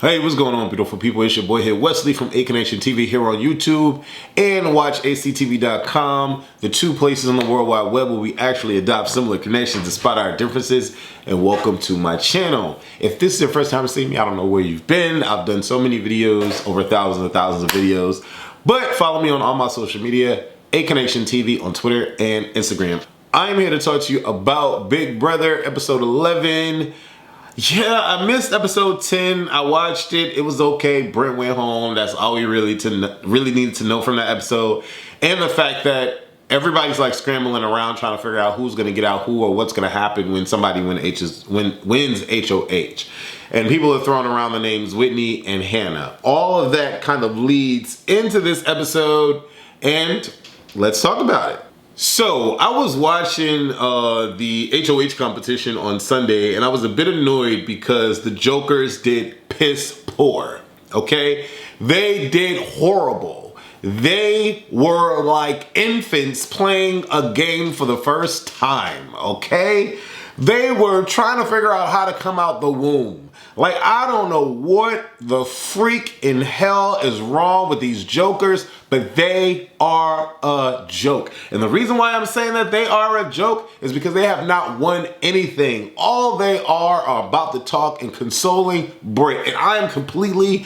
Hey, what's going on, beautiful people? It's your boy here, Wesley from A Connection TV here on YouTube and watchactv.com, the two places on the World Wide Web where we actually adopt similar connections despite our differences. And welcome to my channel. If this is your first time seeing me, I don't know where you've been. I've done so many videos, over thousands and thousands of videos, but follow me on all my social media, A Connection TV on Twitter and Instagram. I am here to talk to you about Big Brother episode 11. Yeah, I missed episode 10. I watched it. It was okay. Brent went home. That's all we really needed to know from that episode. And the fact that everybody's like scrambling around trying to figure out who's going to get out who or what's going to happen when somebody wins HOH. And people are throwing around the names Whitney and Hannah. All of that kind of leads into this episode. And let's talk about it. So I was watching the HOH competition on Sunday, and I was a bit annoyed because the Jokers did piss poor, okay? They did horrible. They were like infants playing a game for the first time, okay? They were trying to figure out how to come out the womb. Like, I don't know what the freak in hell is wrong with these Jokers, but they are a joke. And the reason why I'm saying that they are a joke is because they have not won anything. All they are about to talk and consoling Brit. And I am completely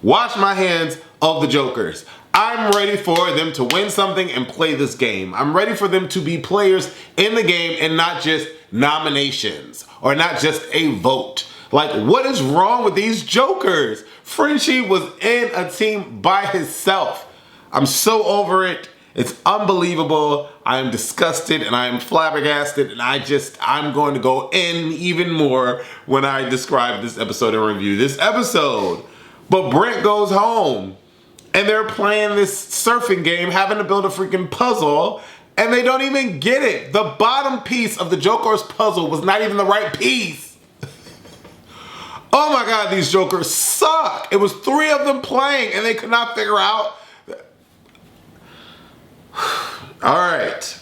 wash my hands of the Jokers. I'm ready for them to win something and play this game. I'm ready for them to be players in the game and not just nominations or not just a vote. Like, what is wrong with these Jokers? Frenchie was in a team by himself. I'm so over it. It's unbelievable. I am disgusted and I am flabbergasted, and I'm going to go in even more when I describe this episode and review this episode. But Brent goes home and they're playing this surfing game, having to build a freaking puzzle, and they don't even get it. The bottom piece of the Joker's puzzle was not even the right piece. Oh my God, these Jokers suck. It was 3 of them playing and they could not figure out. All right.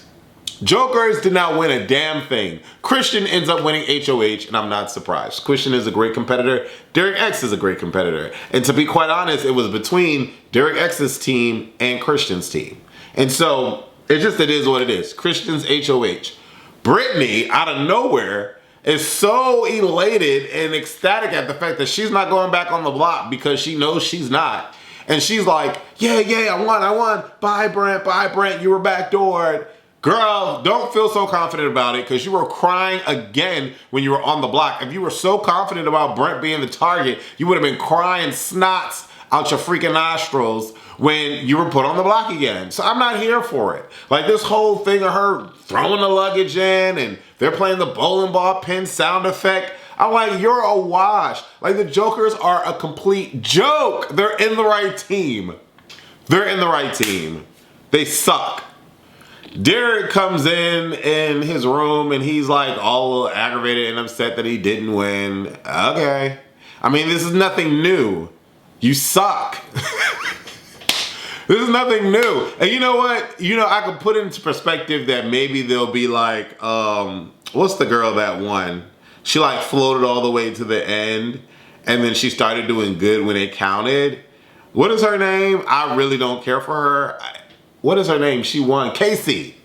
Jokers did not win a damn thing. Christian ends up winning HOH, and I'm not surprised. Christian is a great competitor. Derek X is a great competitor. And to be quite honest, it was between Derek X's team and Christian's team. And so it is what it is. Christian's HOH. Brittany, out of nowhere, is so elated and ecstatic at the fact that she's not going back on the block because she knows she's not. And she's like, yeah, I won. Bye, Brent, you were backdoored. Girl, don't feel so confident about it because you were crying again when you were on the block. If you were so confident about Brent being the target, you would have been crying snots out your freaking nostrils when you were put on the block again. So I'm not here for it. Like, this whole thing of her throwing the luggage in and they're playing the bowling ball pin sound effect. I'm like, you're a wash. Like, the Jokers are a complete joke. They're in the right team. They suck. Derek comes in his room and he's like all aggravated and upset that he didn't win. Okay. I mean, this is nothing new. You suck. This is nothing new. And you know what? You know, I could put into perspective that maybe they'll be like, what's the girl that won? She like floated all the way to the end and then she started doing good when it counted. What is her name? I really don't care for her. What is her name? She won. Casey.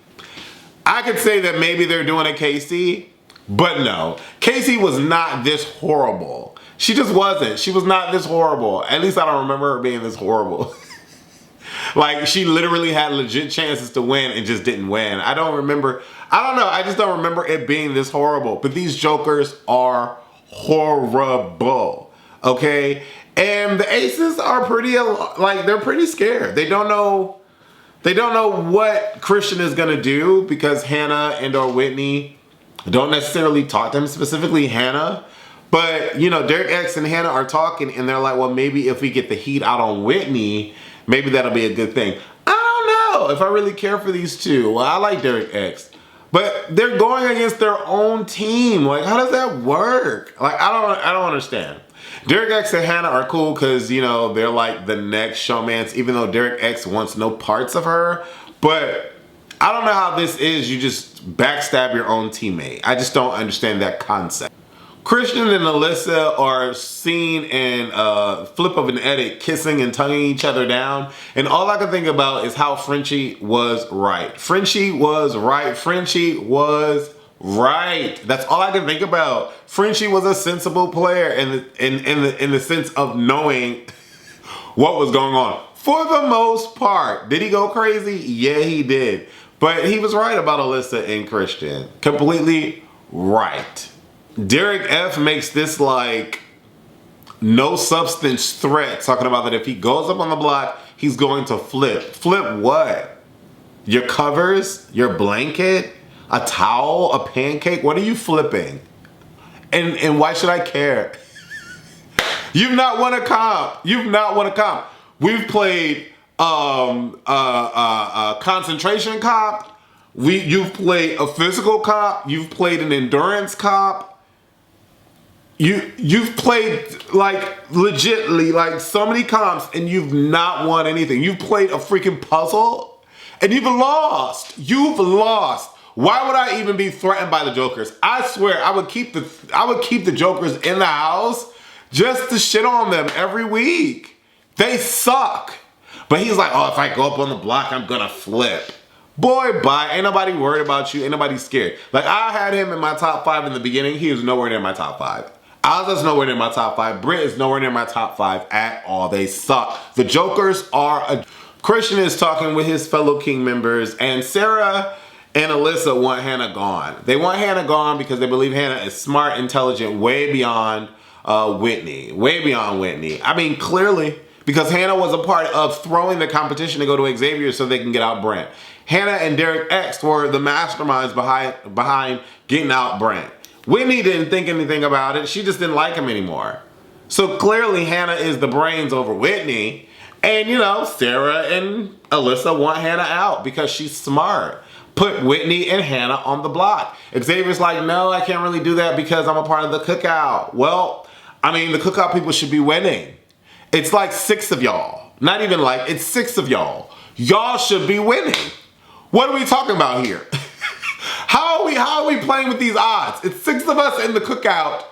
I could say that maybe they're doing a Casey, but no. Casey was not this horrible. She just wasn't. She was not this horrible. At least I don't remember her being this horrible. Like, she literally had legit chances to win and just didn't win. I don't know. I just don't remember it being this horrible. But these Jokers are horrible. Okay? And the Aces are they're pretty scared. They don't know what Christian is gonna do because Hannah and or Whitney don't necessarily talk to him, specifically Hannah. But, you know, Derek X and Hannah are talking and they're like, well, maybe if we get the heat out on Whitney, maybe that'll be a good thing. I don't know if I really care for these two. Well, I like Derek X, but they're going against their own team. Like, how does that work? Like, I don't understand. Derek X and Hannah are cool because, you know, they're like the next showmance, even though Derek X wants no parts of her. But I don't know how this is. You just backstab your own teammate. I just don't understand that concept. Christian and Alyssa are seen in a flip of an edit kissing and tonguing each other down. And all I can think about is how Frenchie was right. Frenchie was right. Frenchie was right. That's all I can think about. Frenchie was a sensible player in the sense of knowing what was going on. For the most part. Did he go crazy? Yeah, he did. But he was right about Alyssa and Christian. Completely right. Derek F makes this like no substance threat, talking about that if he goes up on the block, he's going to flip. Flip what? Your covers? Your blanket? A towel? A pancake? What are you flipping? And why should I care? You've not won a comp. You've not won a comp. We've played concentration comp. You've played a physical comp. You've played an endurance comp. You've played like legitly like so many comps and you've not won anything. You've played a freaking puzzle and you've lost. You've lost. Why would I even be threatened by the Jokers? I swear I would keep the Jokers in the house just to shit on them every week. They suck. But he's like, oh, if I go up on the block, I'm gonna flip. Boy, bye. Ain't nobody worried about you. Ain't nobody scared. Like, I had him in my top 5 in the beginning. He was nowhere near my top 5. Ozza's nowhere near my top 5. Britt is nowhere near my top 5 at all. They suck. The Jokers are Christian is talking with his fellow King members, and Sarah and Alyssa want Hannah gone. They want Hannah gone because they believe Hannah is smart, intelligent, way beyond Whitney. Way beyond Whitney. I mean, clearly, because Hannah was a part of throwing the competition to go to Xavier so they can get out Brent. Hannah and Derek X were the masterminds behind getting out Brent. Whitney didn't think anything about it. She just didn't like him anymore. So clearly Hannah is the brains over Whitney. And, you know, Sarah and Alyssa want Hannah out because she's smart. Put Whitney and Hannah on the block. Xavier's like, no, I can't really do that because I'm a part of the cookout. Well, I mean, the cookout people should be winning. It's like 6 of y'all. Not even like, it's 6 of y'all. Y'all should be winning. What are we talking about here? How are we playing with these odds? It's 6 of us in the cookout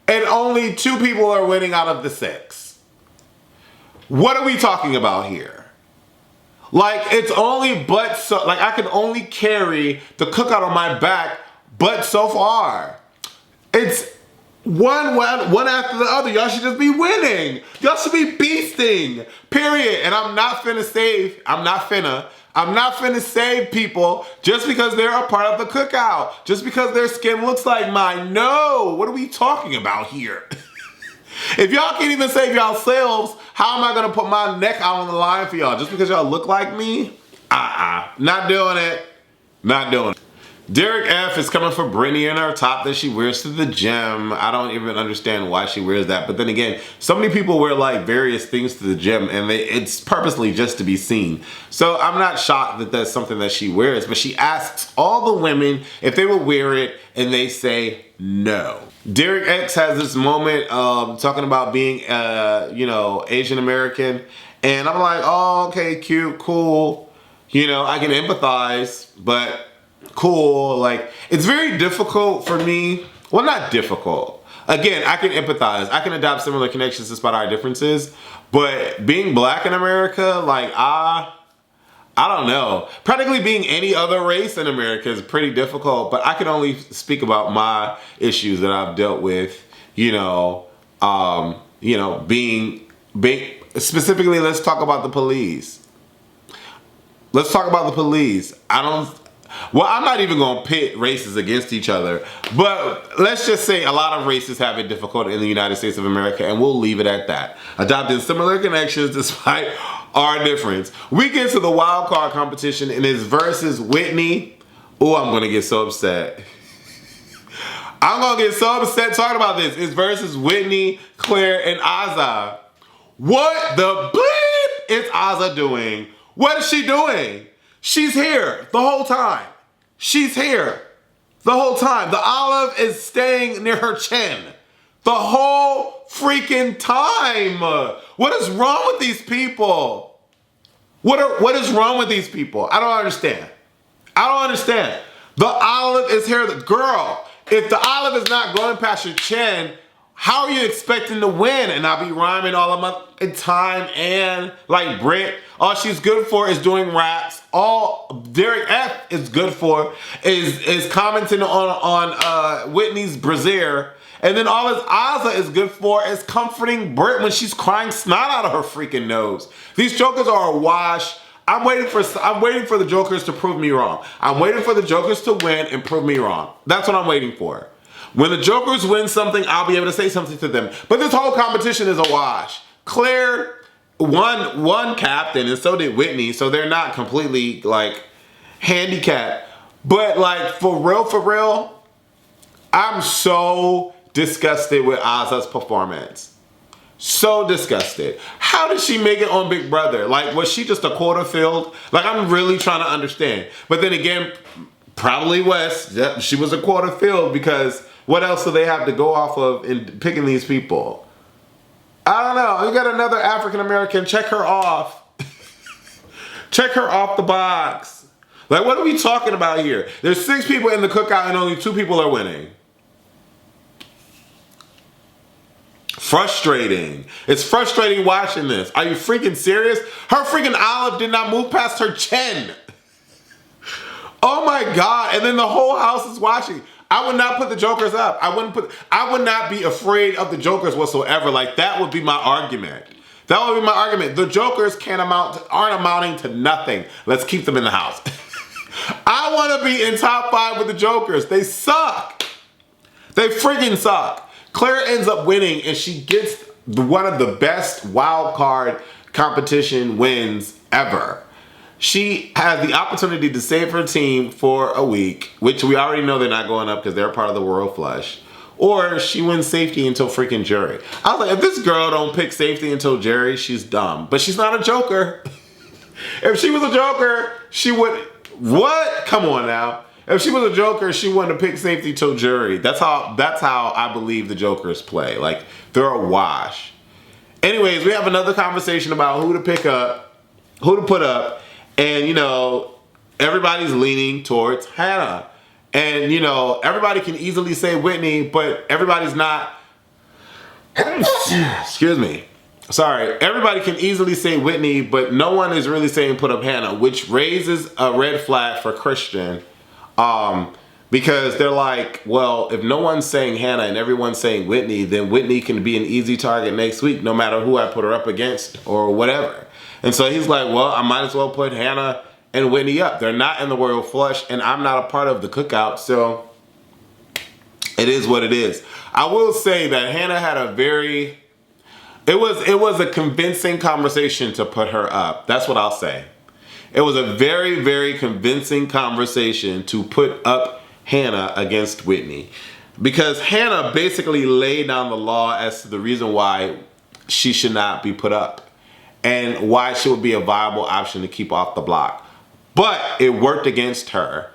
and only 2 people are winning out of the 6. What are we talking about here? Like, it's only but so, like I can only carry the cookout on my back but so far. It's one after the other. Y'all should just be winning. Y'all should be beasting. Period. And I'm not finna save people just because they're a part of the cookout. Just because their skin looks like mine. No. What are we talking about here? If y'all can't even save yourselves, how am I gonna put my neck out on the line for y'all? Just because y'all look like me? Not doing it. Not doing it. Derek F is coming for Brittany in her top that she wears to the gym. I don't even understand why she wears that. But then again, so many people wear like various things to the gym and it's purposely just to be seen. So I'm not shocked that that's something that she wears, but she asks all the women if they would wear it and they say no. Derek X has this moment talking about being, you know, Asian American. And I'm like, oh, okay, cute, cool. You know, I can empathize, but cool. Like, it's very difficult for me. Well, not difficult. Again, I can empathize. I can adopt similar connections despite our differences. But being black in America, like, I don't know. Practically being any other race in America is pretty difficult. But I can only speak about my issues that I've dealt with, being specifically, let's talk about the police. Let's talk about the police. I'm not even going to pit races against each other, but let's just say a lot of races have it difficult in the United States of America, and we'll leave it at that. Adopting similar connections despite our difference. We get to the wild card competition, and it's versus Whitney. Oh, I'm going to get so upset. I'm going to get so upset talking about this. It's versus Whitney, Claire, and Azza. What the bleep is Azza doing? What is she doing? She's here the whole time. She's here the whole time. The olive is staying near her chin the whole freaking time. What is wrong with these people? What is wrong with these people? I don't understand. I don't understand. The olive is here. The girl, If the olive is not going past your chin, how are you expecting to win? And I'll be rhyming all of my time and like Brit. All she's good for is doing raps. All Derek F is good for is commenting on Whitney's brassiere. And then all his Ozza is good for is comforting Brit when she's crying snot out of her freaking nose. These jokers are a wash. I'm waiting for the jokers to prove me wrong. I'm waiting for the jokers to win and prove me wrong. That's what I'm waiting for. When the jokers win something, I'll be able to say something to them. But this whole competition is a wash. Claire won captain, and so did Whitney, so they're not completely like handicapped. But like for real, I'm so disgusted with Ozza's performance. So disgusted. How did she make it on Big Brother? Like, was she just a quarter filled? Like, I'm really trying to understand. But then again, probably West. Yep, she was a quarter filled because what else do they have to go off of in picking these people? I don't know. You got another African American. Check her off. Check her off the box. Like, what are we talking about here? There's 6 people in the cookout and only 2 people are winning. Frustrating. It's frustrating watching this. Are you freaking serious? Her freaking olive did not move past her chin. Oh my God. And then the whole house is watching. I would not put the jokers up. I would not be afraid of the jokers whatsoever. Like, that would be my argument. That would be my argument. The jokers aren't amounting to nothing. Let's keep them in the house. I want to be in top 5 with the jokers. They suck. They freaking suck. Claire ends up winning and she gets one of the best wild card competition wins ever. She has the opportunity to save her team for a week, which we already know they're not going up because they're part of the Royal Flush. Or she wins safety until freaking jury. I was like, if this girl don't pick safety until jury, she's dumb. But she's not a joker. If she was a joker, she would... What? Come on now. If she was a joker, she wouldn't have picked safety till jury. That's how I believe the jokers play. Like, they're a wash. Anyways, we have another conversation about who to pick up, who to put up. And, you know, everybody's leaning towards Hannah. And, you know, everybody can easily say Whitney, but everybody's not... Excuse me. Sorry. Everybody can easily say Whitney, but no one is really saying put up Hannah, which raises a red flag for Christian. Because they're like, well, if no one's saying Hannah and everyone's saying Whitney, then Whitney can be an easy target next week, no matter who I put her up against or whatever. And so he's like, well, I might as well put Hannah and Whitney up. They're not in the Royal Flush, and I'm not a part of the cookout, so it is what it is. I will say that Hannah had a very... It was a convincing conversation to put her up. That's what I'll say. It was a very, very convincing conversation to put up Hannah against Whitney. Because Hannah basically laid down the law as to the reason why she should not be put up. And why she would be a viable option to keep off the block. But it worked against her.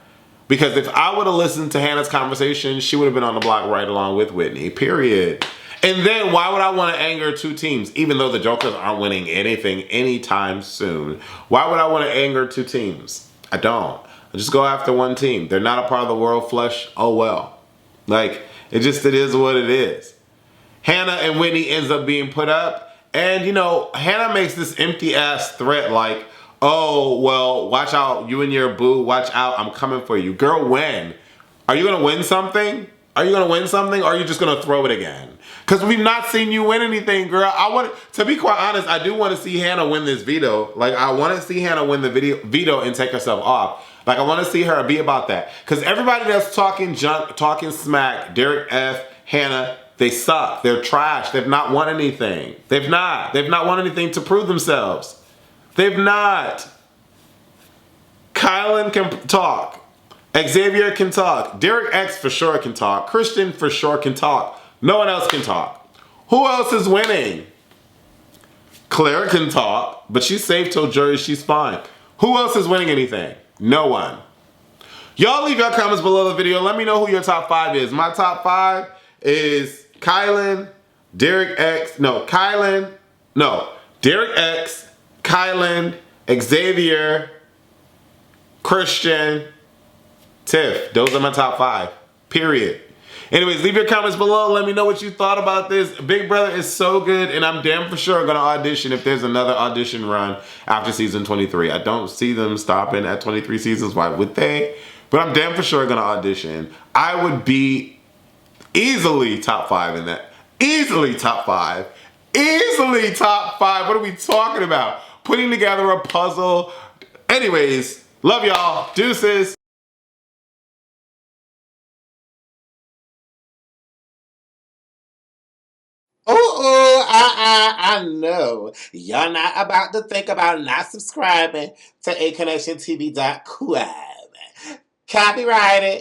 Because if I would have listened to Hannah's conversation, she would have been on the block right along with Whitney, period. And then why would I want to anger 2 teams, even though the jokers aren't winning anything anytime soon? Why would I want to anger 2 teams? I don't. I just go after 1 team. They're not a part of the Royal Flush. Oh well. Like, it is what it is. Hannah and Whitney ends up being put up. And, you know, Hannah makes this empty-ass threat like, oh, well, watch out. You and your boo, watch out. I'm coming for you. Girl, when? Are you going to win something? Are you going to win something, or are you just going to throw it again? Because we've not seen you win anything, girl. To be quite honest, I do want to see Hannah win this veto. Like, I want to see Hannah win the veto and take herself off. Like, I want to see her be about that. Because everybody that's talking junk, talking smack, Derek F., Hannah, they suck. They're trash. They've not won anything. They've not won anything to prove themselves. They've not. Kylan can talk. Xavier can talk. Derek X for sure can talk. Christian for sure can talk. No one else can talk. Who else is winning? Claire can talk, but she's safe till jury. She's fine. Who else is winning anything? No one. Y'all leave your comments below the video. Let me know who your top 5 is. My top 5 is Kylan, Derek X, Derek X, Kylan, Xavier, Christian, Tiff. Those are my top 5. Period. Anyways, leave your comments below. Let me know what you thought about this. Big Brother is so good, and I'm damn for sure going to audition if there's another audition run after season 23. I don't see them stopping at 23 seasons. Why would they? But I'm damn for sure going to audition. I would be easily top 5 in that. Easily top 5. Easily top 5. What are we talking about? Putting together a puzzle. Anyways, love y'all. Deuces. I know. Y'all not about to think about not subscribing to aconnectiontv.com. Copyrighted.